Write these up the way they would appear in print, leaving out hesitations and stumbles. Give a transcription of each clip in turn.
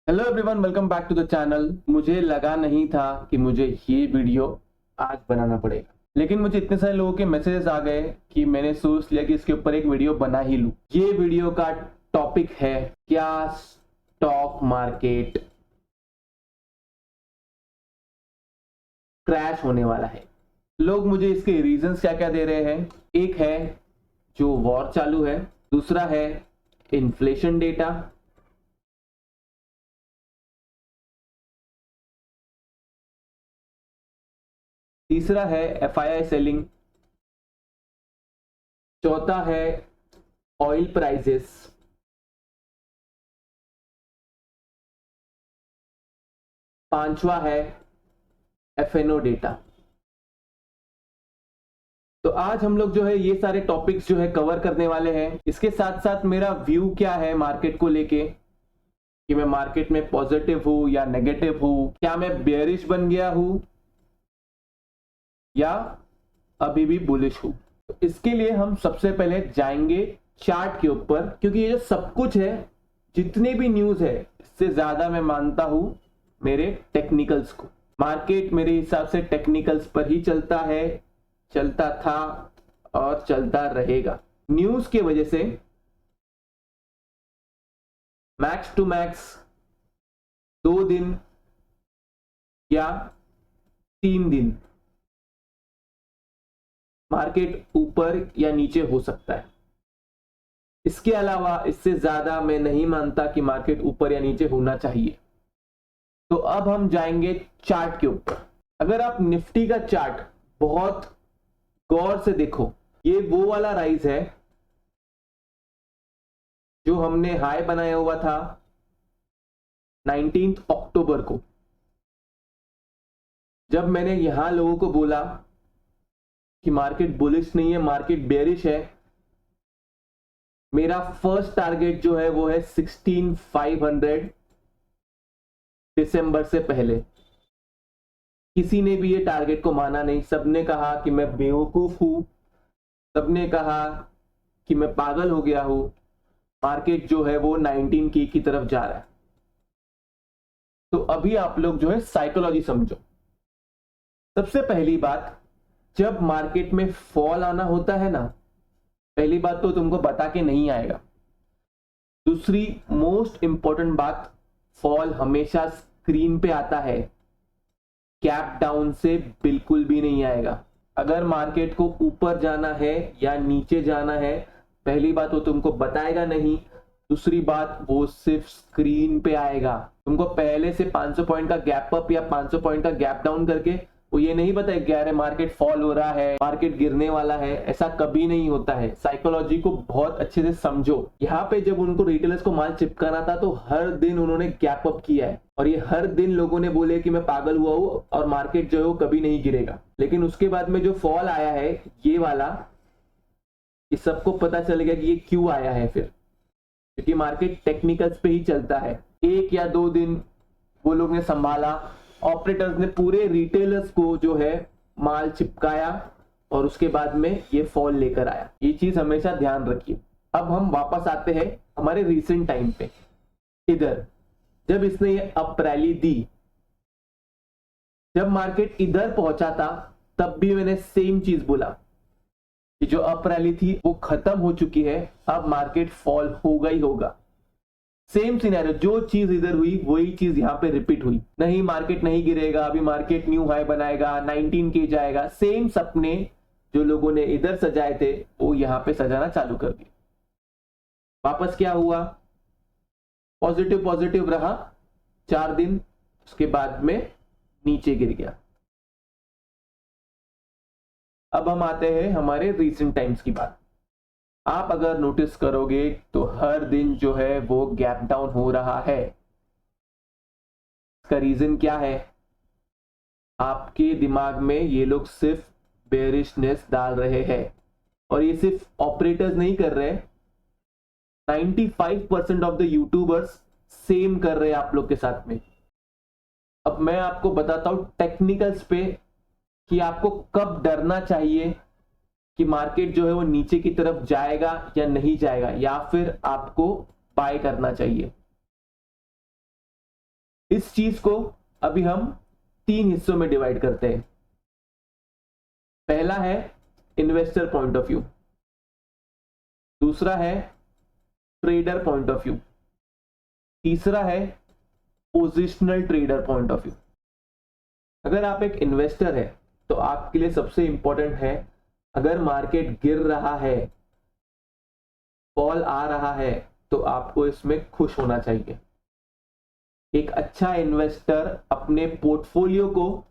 Hello everyone, welcome back to the channel. मुझे लगा नहीं था कि मुझे ये वीडियो आज बनाना पड़ेगा, लेकिन मुझे इतने सारे लोगों के मैसेजेस आ गए कि मैंने सोच लिया कि इसके ऊपर एक वीडियो बना ही लूं। ये वीडियो का टॉपिक है, क्या स्टॉक मार्केट क्रैश होने वाला है। लोग मुझे इसके रीजंस क्या क्या दे रहे हैं। एक है जो वॉर चालू है, दूसरा है इन्फ्लेशन डेटा, तीसरा है एफआईआई सेलिंग, चौथा है ऑयल प्राइसेस, पांचवा है एफएनओ डेटा। तो आज हम लोग जो है ये सारे टॉपिक्स जो है कवर करने वाले हैं। इसके साथ साथ मेरा व्यू क्या है मार्केट को लेके, कि मैं मार्केट में पॉजिटिव हूं या नेगेटिव हूं, क्या मैं बेयरिश बन गया हूं या अभी भी बुलिश हूं। तो इसके लिए हम सबसे पहले जाएंगे चार्ट के ऊपर, क्योंकि ये जो सब कुछ है, जितने भी न्यूज है, इससे ज्यादा मैं मानता हूं मेरे टेक्निकल्स को। मार्केट मेरे हिसाब से टेक्निकल्स पर ही चलता है, चलता था और चलता रहेगा। न्यूज की वजह से मैक्स टू मैक्स 2 दिन या 3 दिन मार्केट ऊपर या नीचे हो सकता है। इसके अलावा इससे ज्यादा मैं नहीं मानता कि मार्केट ऊपर या नीचे होना चाहिए। तो अब हम जाएंगे चार्ट के ऊपर। अगर आप निफ्टी का चार्ट बहुत गौर से देखो, ये वो वाला राइज है जो हमने हाई बनाया हुआ था 19 अक्टूबर को, जब मैंने यहां लोगों को बोला कि मार्केट बुलिश नहीं है, मार्केट बेयरिश है। मेरा फर्स्ट टारगेट जो है वो है 16,500 दिसंबर से पहले। किसी ने भी ये टारगेट को माना नहीं, सबने कहा कि मैं बेवकूफ हूं, सबने कहा कि मैं पागल हो गया हूं। मार्केट जो है वो 19 की तरफ जा रहा है। तो अभी आप लोग जो है साइकोलॉजी समझो। सबसे पहली बात, जब मार्केट में फॉल आना होता है ना, पहली बात तो तुमको बता के नहीं आएगा। दूसरी मोस्ट इंपॉर्टेंट बात, फॉल हमेशा स्क्रीन पे आता है, कैप डाउन से बिल्कुल भी नहीं आएगा। अगर मार्केट को ऊपर जाना है या नीचे जाना है, पहली बात वो तुमको बताएगा नहीं। दूसरी बात, वो सिर्फ स्क्रीन पे आएगा। तुमको पहले से 500 पॉइंट का गैप अप या 500 पॉइंट का गैप डाउन करके वो ये नहीं बताएगा अरे मार्केट फॉल हो रहा है, मार्केट गिरने वाला है। ऐसा कभी नहीं होता है। साइकोलॉजी को बहुत अच्छे से समझो। यहाँ पे जब उनको रिटेलर्स को माल चिपकाना था तो हर दिन उन्होंने गैप अप किया है, और ये हर दिन लोगों ने बोले कि मैं पागल हुआ हूं और मार्केट जो है वो कभी नहीं गिरेगा। लेकिन उसके बाद में जो फॉल आया है ये वाला, ये सबको पता चलेगा कि ये क्यों आया है फिर, क्योंकि मार्केट टेक्निकल्स पे ही चलता है। 1 या 2 दिन वो लोग ने संभाला, ऑपरेटर्स ने पूरे रिटेलर्स को जो है माल चिपकाया, और उसके बाद में ये फॉल लेकर आया। ये चीज हमेशा ध्यान रखिए। अब हम वापस आते हैं हमारे रीसेंट टाइम पे। इधर जब इसने ये अप रैली दी, जब मार्केट इधर पहुंचा था, तब भी मैंने सेम चीज बोला कि जो अप रैली थी वो खत्म हो चुकी है, अब मार्केट फॉल होगा ही होगा। सेम सिनेरियो, जो चीज इधर हुई वही चीज यहाँ पे रिपीट हुई। नहीं मार्केट नहीं गिरेगा, अभी मार्केट न्यू हाई बनाएगा, 19 के जाएगा। सेम सपने जो लोगों ने इधर सजाए थे वो यहाँ पे सजाना चालू कर दिए। वापस क्या हुआ, पॉजिटिव पॉजिटिव रहा 4 दिन, उसके बाद में नीचे गिर गया। अब हम आते हैं हमारे रीसेंट टाइम्स की बात। आप अगर नोटिस करोगे तो हर दिन जो है वो गैप डाउन हो रहा है। इसका रीजन क्या है? आपके दिमाग में ये लोग सिर्फ बेरिशनेस डाल रहे हैं, और ये सिर्फ ऑपरेटर्स नहीं कर रहे, 95% ऑफ द यूट्यूबर्स सेम कर रहे हैं आप लोग के साथ में। अब मैं आपको बताता हूं टेक्निकल्स पे कि आपको कब डरना चाहिए कि मार्केट जो है वो नीचे की तरफ जाएगा या नहीं जाएगा, या फिर आपको बाय करना चाहिए। इस चीज को अभी हम 3 हिस्सों में डिवाइड करते हैं। पहला है इन्वेस्टर पॉइंट ऑफ व्यू, दूसरा है ट्रेडर पॉइंट ऑफ व्यू, तीसरा है positional trader point of view. अगर आप एक इन्वेस्टर है तो आपके लिए सबसे इंपॉर्टेंट है, अगर मार्केट गिर रहा है, फॉल आ रहा है, तो आपको इसमें खुश होना चाहिए। एक अच्छा इन्वेस्टर अपने पोर्टफोलियो को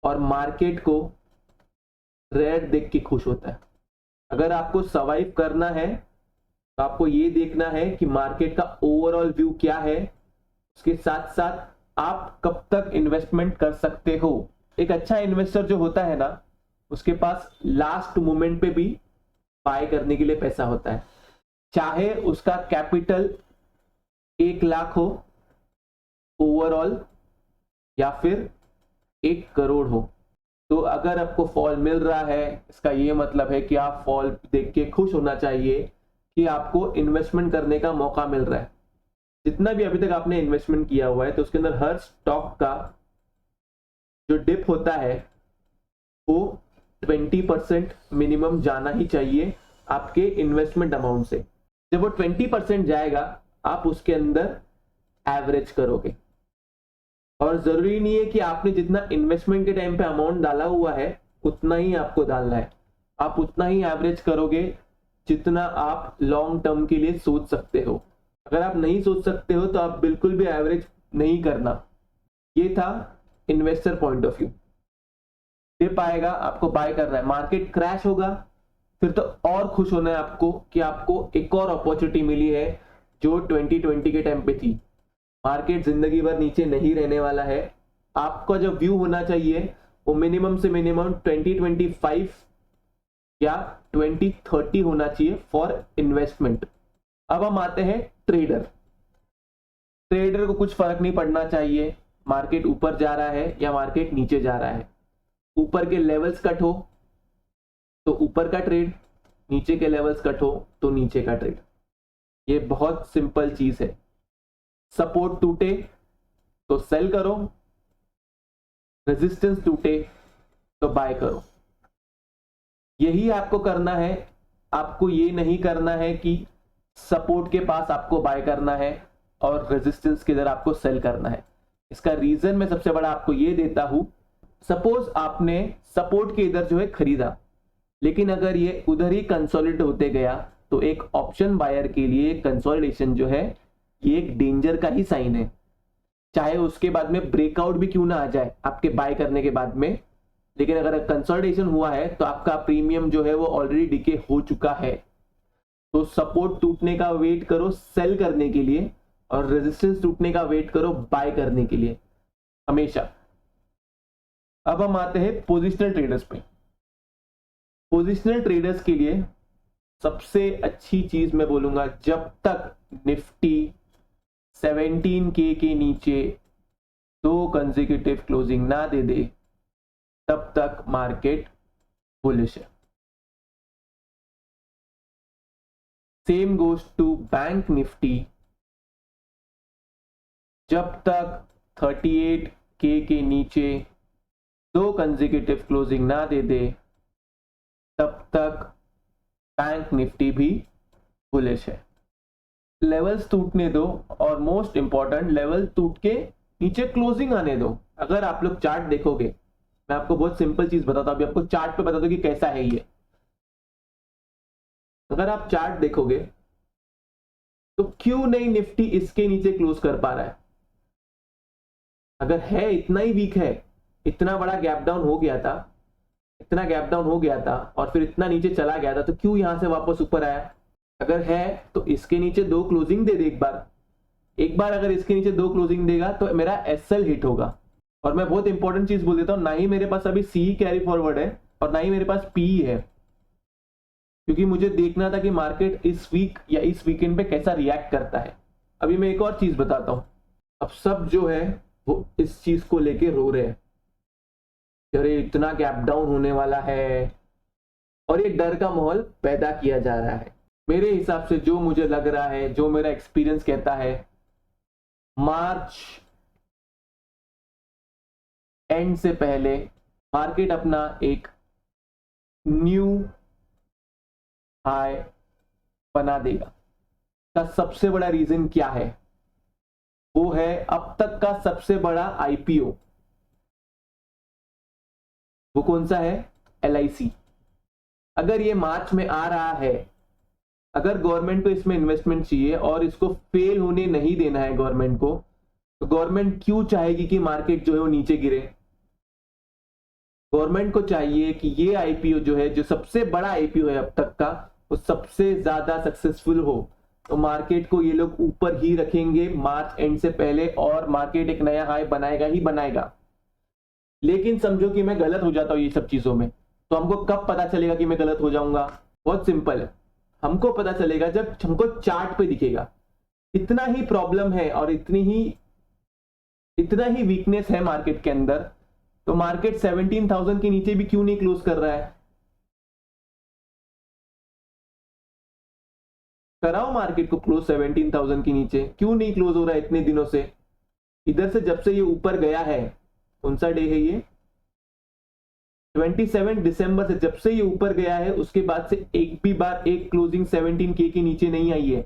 और मार्केट को रेड देख के खुश होता है। अगर आपको सर्वाइव करना है तो आपको ये देखना है कि मार्केट का ओवरऑल व्यू क्या है, उसके साथ साथ आप कब तक इन्वेस्टमेंट कर सकते हो। एक अच्छा इन्वेस्टर जो होता है ना, उसके पास लास्ट मोमेंट पे भी बाय करने के लिए पैसा होता है, चाहे उसका कैपिटल 1 लाख हो ओवरऑल या फिर 1 करोड़ हो। तो अगर आपको फॉल मिल रहा है, इसका ये मतलब है कि आप फॉल देख के खुश होना चाहिए कि आपको इन्वेस्टमेंट करने का मौका मिल रहा है। जितना भी अभी तक आपने इन्वेस्टमेंट किया हुआ है, तो उसके अंदर हर स्टॉक का जो डिप होता है वो 20% मिनिमम जाना ही चाहिए आपके इन्वेस्टमेंट अमाउंट से। जब वो 20% जाएगा, आप उसके अंदर एवरेज करोगे। और जरूरी नहीं है कि आपने जितना इन्वेस्टमेंट के टाइम पे अमाउंट डाला हुआ है उतना ही आपको डालना है। आप उतना ही एवरेज करोगे जितना आप लॉन्ग टर्म के लिए सोच सकते हो। अगर आप नहीं सोच सकते हो तो आप बिल्कुल भी एवरेज नहीं करना। ये था investor point of view. Dip आएगा, आपको बाय करना है। मार्केट क्रैश होगा, फिर तो और खुश होना है आपको कि आपको एक और अपॉर्चुनिटी मिली है जो 2020 के टाइम पे थी। मार्केट जिंदगी भर नीचे नहीं रहने वाला है। आपका जो व्यू होना चाहिए वो मिनिमम से मिनिमम 2025 या 2030 होना चाहिए फॉर इन्वेस्टमेंट। अब हम आते हैं ट्रेडर। ट्रेडर को कुछ फर्क नहीं पड़ना चाहिए मार्केट ऊपर जा रहा है या मार्केट नीचे जा रहा है। ऊपर के लेवल्स कट हो तो ऊपर का ट्रेड, नीचे के लेवल्स कट हो तो नीचे का ट्रेड। ये बहुत सिंपल चीज है। सपोर्ट टूटे तो सेल करो, रेजिस्टेंस टूटे तो बाय करो। यही आपको करना है। आपको ये नहीं करना है कि सपोर्ट के पास आपको बाय करना है और रेजिस्टेंस के इधर आपको सेल करना है। इसका रीजन मैं सबसे बड़ा आपको ये देता हूं। सपोज आपने सपोर्ट के इधर जो है खरीदा, लेकिन अगर ये उधर ही कंसोलिडेट होते गया तो एक ऑप्शन बायर के लिए कंसोलिडेशन जो है ये एक डेंजर का ही साइन है। चाहे उसके बाद में ब्रेकआउट भी क्यों ना आ जाए आपके बाय करने के बाद में, लेकिन अगर कंसोलिडेशन हुआ है तो आपका प्रीमियम जो है वो ऑलरेडी डिके हो चुका है। तो सपोर्ट टूटने का वेट करो सेल करने के लिए और रेजिस्टेंस टूटने का वेट करो बाय करने के लिए हमेशा। अब हम आते हैं पोजिशनल ट्रेडर्स पे। पोजिशनल ट्रेडर्स के लिए सबसे अच्छी चीज मैं बोलूंगा, जब तक निफ्टी 17K के नीचे 2 कंसेक्यूटिव क्लोजिंग ना दे दे, तब तक मार्केट बुलिश है। Same goes to bank Nifty. जब तक 38K के नीचे 2 कंसेक्यूटिव क्लोजिंग ना दे दे, तब तक बैंक निफ्टी भी बुलिश है। लेवल्स टूटने दो और मोस्ट इंपॉर्टेंट लेवल टूट के नीचे क्लोजिंग आने दो। अगर आप लोग चार्ट देखोगे, मैं आपको बहुत सिंपल चीज बताता हूं, अभी आपको चार्ट पे बता दो कि कैसा है ये। अगर आप चार्ट देखोगे तो क्यों नहीं निफ्टी इसके नीचे क्लोज कर पा रहा है? अगर है इतना ही वीक है, इतना बड़ा गैप डाउन हो गया था, इतना गैप डाउन हो गया था और फिर इतना नीचे चला गया था, तो क्यों यहां से वापस ऊपर आया? अगर है तो इसके नीचे 2 क्लोजिंग दे दे एक बार अगर इसके नीचे 2 क्लोजिंग देगा तो मेरा एसएल हिट होगा। और मैं बहुत इंपॉर्टेंट चीज बोल देता हूं, ना ही मेरे पास अभी सी कैरी फॉरवर्ड है और ना ही मेरे पास पी है, क्योंकि मुझे देखना था कि मार्केट इस वीक या इस वीकेंड पे कैसा रिएक्ट करता है। अभी मैं एक और चीज बताता हूं। अब सब जो है वो इस चीज को लेके रो रहे हैं, अरे इतना गैप डाउन होने वाला है, और ये डर का माहौल पैदा किया जा रहा है। मेरे हिसाब से जो मुझे लग रहा है, जो मेरा एक्सपीरियंस कहता है, मार्च एंड से पहले मार्केट अपना एक न्यू हाई बना देगा। का सबसे बड़ा रीजन क्या है? वो है अब तक का सबसे बड़ा आईपीओ। वो कौन सा है? LIC। अगर ये मार्च में आ रहा है, अगर गवर्नमेंट को इसमें इन्वेस्टमेंट चाहिए और इसको फेल होने नहीं देना है गवर्नमेंट को, तो गवर्नमेंट क्यों चाहेगी कि मार्केट जो है वो नीचे गिरे? गवर्नमेंट को चाहिए कि ये आईपीओ जो है, जो सबसे बड़ा आईपीओ है अब तक का, वो सबसे ज्यादा सक्सेसफुल हो। तो मार्केट को ये लोग ऊपर ही रखेंगे मार्च एंड से पहले, और मार्केट एक नया हाई बनाएगा ही बनाएगा। लेकिन समझो कि मैं गलत हो जाता हूं ये सब चीजों में, तो हमको कब पता चलेगा कि मैं गलत हो जाऊंगा? बहुत सिंपल है, हमको पता चलेगा जब हमको चार्ट पे दिखेगा इतना ही प्रॉब्लम है और इतना ही वीकनेस है मार्केट के अंदर, तो मार्केट 17,000 के नीचे भी क्यों नहीं क्लोज कर रहा है? कराओ मार्केट को क्लोज 17,000 के नीचे, क्यों नहीं क्लोज हो रहा है इतने दिनों से? इधर से जब से ये ऊपर गया है, कौन सा डे है ये? 27 दिसंबर से जब से ये ऊपर गया है, उसके बाद से एक भी बार एक क्लोजिंग 17K के नीचे नहीं आई है।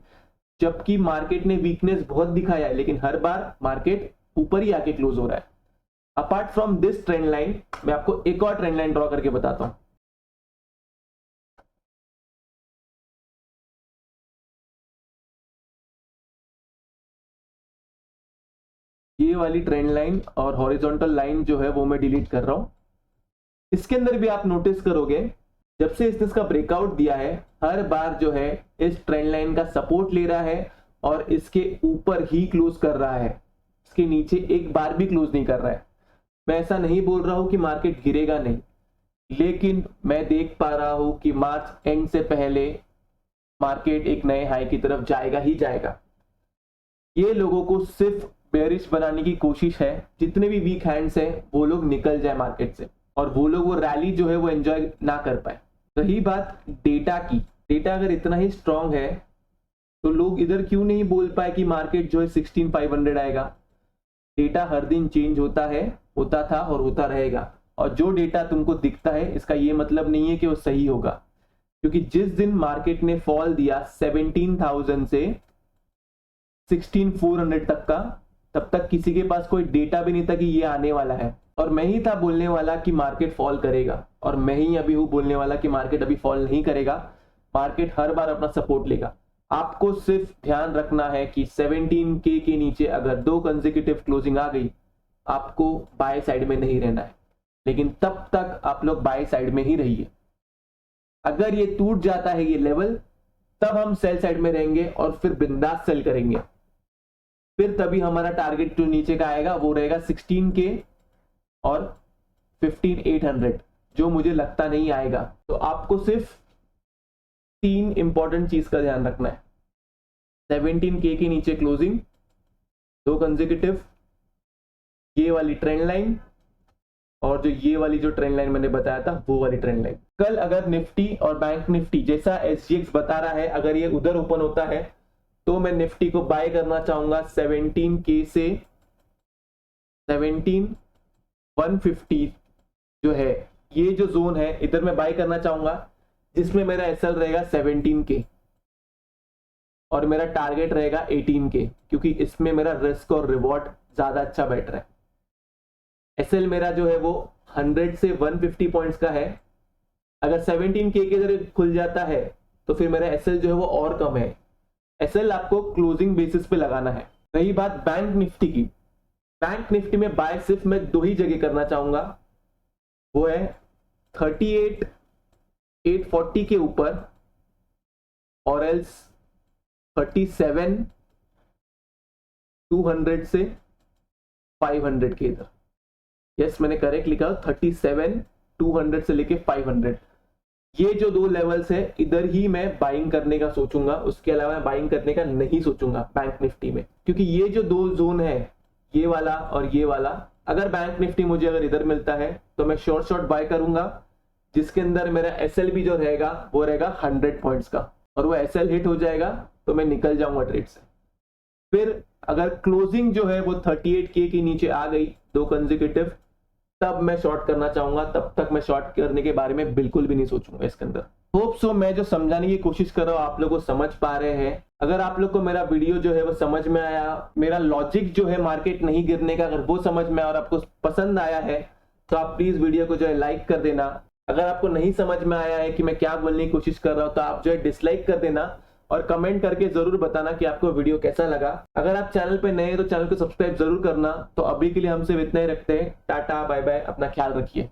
जबकि मार्केट ने वीकनेस बहुत दिखाया है, लेकिन हर बार मार्केट ऊपर ही आके क्लोज हो रहा है। Apart from this trend line, मैं आपको एक और ट्रेंड लाइन ड्रॉ करके बताता हूं। ये वाली ट्रेंड लाइन और हॉरिजॉन्टल लाइन जो है वो मैं डिलीट कर रहा हूं। इसके अंदर भी आप नोटिस करोगे, जब से इसने इसका ब्रेकआउट दिया है, हर बार जो है इस ट्रेंड लाइन का सपोर्ट ले रहा है और इसके ऊपर ही क्लोज कर रहा है, इसके नीचे एक बार भी क्लोज नहीं कर रहा है। मैं ऐसा नहीं बोल रहा हूं कि मार्केट गिरेगा नहीं, लेकिन मैं देख पा रहा हूं कि मार्च एंड से पहले मार्केट एक नए हाई की तरफ जाएगा ही जाएगा। ये लोगों को सिर्फ बेयरिश बनाने की कोशिश है, जितने भी वीक हैंड्स हैं वो लोग निकल जाए मार्केट से, और वो लोग वो रैली जो है वो एंजॉय ना कर पाए। रही बात डेटा की, डेटा अगर इतना ही स्ट्रांग है तो लोग इधर क्यों नहीं बोल पाए कि मार्केट जो है 16,500 आएगा? डेटा हर दिन चेंज होता है, होता था और होता रहेगा, और जो डेटा तुमको दिखता है इसका ये मतलब नहीं है कि वो सही होगा। क्योंकि जिस दिन मार्केट ने फॉल दिया 17,000 से 16,400 तक का, तब तक किसी के पास कोई डेटा भी नहीं था कि ये आने वाला है, और मैं ही था बोलने वाला कि मार्केट फॉल करेगा, और मैं ही अभी हूं बोलने वाला कि मार्केट अभी फॉल नहीं करेगा, मार्केट हर बार अपना सपोर्ट लेगा। आपको सिर्फ ध्यान रखना है कि 17K के नीचे अगर दो कंसेक्यूटिव क्लोजिंग आ गई, आपको बाय साइड में नहीं रहना है, लेकिन तब तक आप लोग बाय साइड में ही रहिए। अगर ये टूट जाता है ये लेवल, तब हम सेल साइड में रहेंगे और फिर बिंदास सेल करेंगे। फिर तभी हमारा टारगेट जो नीचे का आएगा वो रहेगा 16K और 15,800, जो मुझे लगता नहीं आएगा। तो आपको सिर्फ 3 इंपॉर्टेंट चीज का ध्यान रखना है: 17K के नीचे क्लोजिंग, 2 कंसेक्यूटिव, ये वाली ट्रेंड लाइन, और जो ये वाली जो ट्रेंड लाइन मैंने बताया था वो वाली ट्रेंड लाइन। कल अगर निफ्टी और बैंक निफ्टी जैसा SGX बता रहा है, अगर ये उधर ओपन होता है, तो मैं निफ्टी को बाय करना चाहूंगा 17K से 17,150 जो है, ये जो जोन है इधर मैं बाय करना चाहूंगा, जिसमें मेरा SL रहेगा 17K और मेरा टारगेट रहेगा 18K, क्योंकि इसमें मेरा रिस्क और रिवॉर्ड ज्यादा अच्छा बैठ रहा है। SL मेरा जो है वो 100 से 150 पॉइंट्स का है। अगर 17K के जरिए खुल जाता है तो फिर मेरा SL जो है वो और कम है। SL आपको क्लोजिंग बेसिस पे लगाना है। रही बात बैंक निफ्टी की, बैंक निफ्टी में बाय सिर्फ मैं 2 ही जगह करना चाहूंगा, वो है 38,840 के ऊपर और एल्स 37,200 से 500 के इधर। यस, मैंने करेक्ट लिखा, 37,200 से लेके 500, ये जो 2 लेवल्स है इधर ही मैं बाइंग करने का सोचूंगा। उसके अलावा मैं बाइंग करने का नहीं सोचूंगा बैंक निफ्टी में, क्योंकि ये जो 2 जोन है, ये वाला और ये वाला, अगर बैंक निफ्टी मुझे अगर इधर मिलता है तो मैं शॉर्ट बाय करूंगा, जिसके अंदर मेरा SL भी जो रहेगा वो रहेगा 100 पॉइंट्स का, और वो SL हिट हो जाएगा तो मैं निकल जाऊंगा ट्रेड से। फिर अगर क्लोजिंग जो है वो 38K के नीचे आ गई 2 कंसेक्यूटिव, तब मैं शॉर्ट करना चाहूंगा, तब तक मैं शॉर्ट करने के बारे में बिल्कुल भी नहीं सोचूंगा इसके अंदर। होप सो मैं जो समझाने की कोशिश कर रहा हूँ आप लोग को समझ पा रहे हैं। अगर आप लोग को मेरा वीडियो जो है वो समझ में आया, मेरा लॉजिक जो है मार्केट नहीं गिरने का, अगर वो समझ में आया और आपको पसंद आया है तो आप प्लीज वीडियो को जो है लाइक कर देना। अगर आपको नहीं समझ में आया है कि मैं क्या बोलने की कोशिश कर रहा हूँ तो आप जो है डिसलाइक कर देना और कमेंट करके जरूर बताना कि आपको वीडियो कैसा लगा। अगर आप चैनल पे नए हैं तो चैनल को सब्सक्राइब जरूर करना। तो अभी के लिए हम सिर्फ इतना ही रखते हैं। टाटा बाय बाय, अपना ख्याल रखिए।